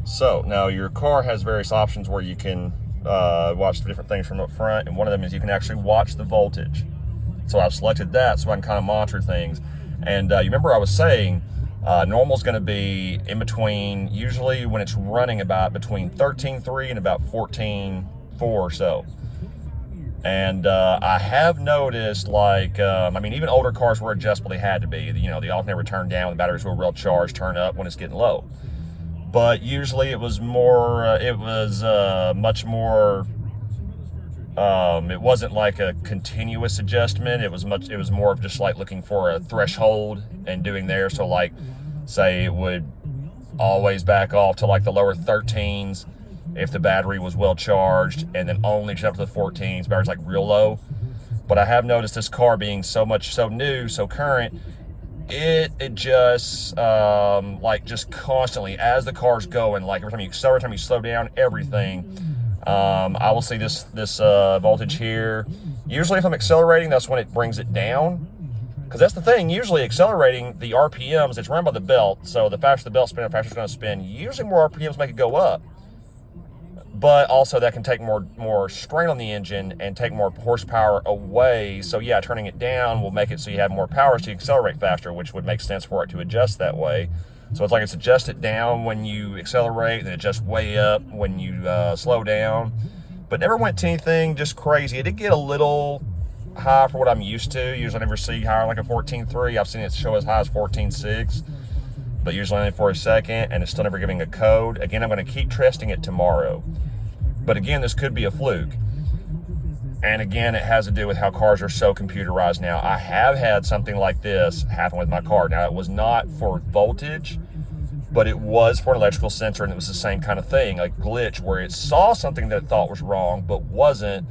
So now your car has various options where you can watch the different things from up front, and one of them is you can actually watch the voltage. So I've selected that so I can kind of monitor things. And you remember I was saying normal is going to be in between, usually when it's running about between 13.3 and about 14.4 or so. And I have noticed, like, I mean, even older cars were adjustable, they had to be. You know, the alternator would turn down, the batteries were real charged, turn up when it's getting low. But usually it was more, much more, it wasn't like a continuous adjustment. It was more of just like looking for a threshold and doing there. So like, say it would always back off to like the lower 13s if the battery was well charged, and then only jump to the 14s, battery's like real low. But I have noticed this car being so new, so current, it just like just constantly as the car's going, like every time you slow down, everything, I will see this voltage here. Usually if I'm accelerating, that's when it brings it down, because that's the thing. Usually accelerating, the RPMs, it's run by the belt, so the faster the belt spins, the faster it's going to spin. Usually more RPMs make it go up, but also that can take more strain on the engine and take more horsepower away. So yeah, turning it down will make it so you have more power, so you accelerate faster, which would make sense for it to adjust that way. So it's like it's adjusted down when you accelerate, and it adjusts way up when you slow down. But never went to anything just crazy. It did get a little high for what I'm used to. Usually I never see higher like a 14.3. I've seen it show as high as 14.6. But usually only for a second, and it's still never giving a code. Again, I'm going to keep testing it tomorrow. But again, this could be a fluke. And again, it has to do with how cars are so computerized now. I have had something like this happen with my car. Now, it was not for voltage, but it was for an electrical sensor, and it was the same kind of thing, a glitch where it saw something that it thought was wrong, but wasn't,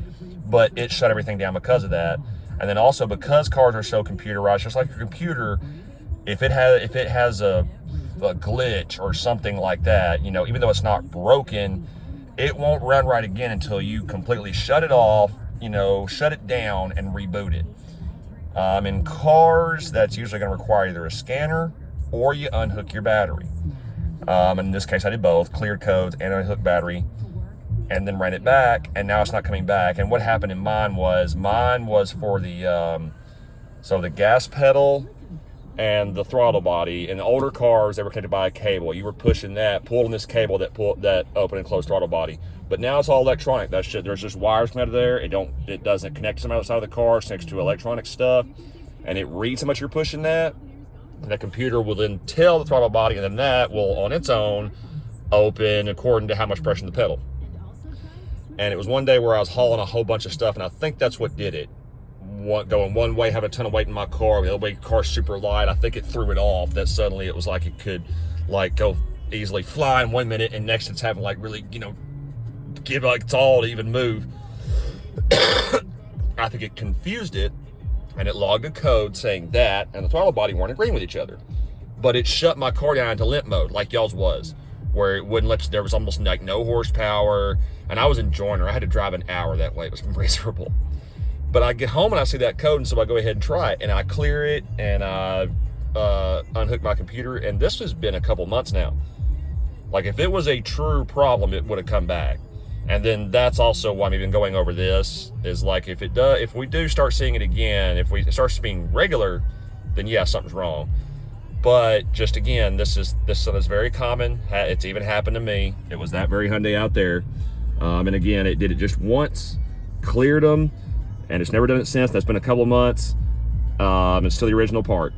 but it shut everything down because of that. And then also, because cars are so computerized, just like your computer, if it has a glitch or something like that, you know, even though it's not broken, it won't run right again until you completely shut it off, you know, shut it down and reboot it. In cars, that's usually going to require either a scanner or you unhook your battery. In this case, I did both, cleared codes and unhooked battery, and then ran it back, and now it's not coming back. And what happened in mine was for the so the gas pedal and the throttle body. In the older cars, they were connected by a cable. You were pushing that, pulling this cable that open and close throttle body. But now it's all electronic. There's just wires connected there. It doesn't connect to some outside of the car. It's next to electronic stuff, and it reads how much you're pushing that. And the computer will then tell the throttle body, and then that will on its own open according to how much pressure in the pedal. And it was one day where I was hauling a whole bunch of stuff, and I think that's what did it. Going one way, having a ton of weight in my car, the other way, car's super light. I think it threw it off, that suddenly it was like it could like go easily fly in 1 minute, and next it's having like really, you know, give like it's all to even move. I think it confused it, and it logged a code saying that and the throttle body weren't agreeing with each other. But it shut my car down into limp mode, like y'all's was, where it wouldn't let you, there was almost like no horsepower, and I was in Joiner. I had to drive an hour that way. It was miserable. But I get home and I see that code, and so I go ahead and try it, and I clear it, and I unhook my computer, and this has been a couple months now. Like, if it was a true problem, it would have come back. And then that's also why I'm even going over this, is like, if we do start seeing it again, if it starts being regular, then yeah, something's wrong. But just again, this is very common. It's even happened to me. It was that very Hyundai out there. And again, it did it just once, cleared them, and it's never done it since. That's been a couple of months. It's still the original part.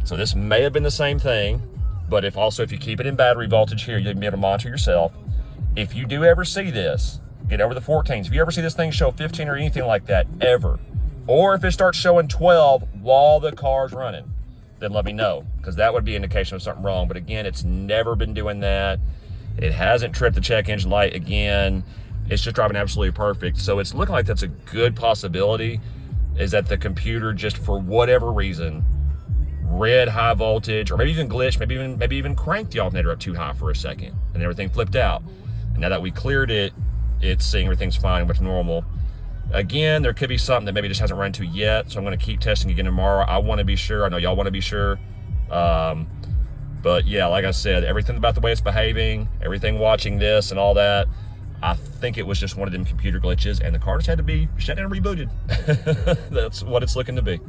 So this may have been the same thing, but if you keep it in battery voltage here, you can be able to monitor yourself. If you do ever see this, get over the 14s. If you ever see this thing show 15 or anything like that, ever, or if it starts showing 12 while the car's running, then let me know, because that would be an indication of something wrong. But again, it's never been doing that. It hasn't tripped the check engine light again. It's just driving absolutely perfect. So it's looking like that's a good possibility, is that the computer just for whatever reason read high voltage, or maybe even glitched, maybe even cranked the alternator up too high for a second, and everything flipped out. And now that we cleared it, it's seeing everything's fine, what's normal. Again, there could be something that maybe just hasn't run into yet, so I'm going to keep testing again tomorrow. I want to be sure. I know y'all want to be sure. But yeah, like I said, everything about the way it's behaving, everything watching this and all that, I think it was just one of them computer glitches, and the car just had to be shut down and rebooted. That's what it's looking to be.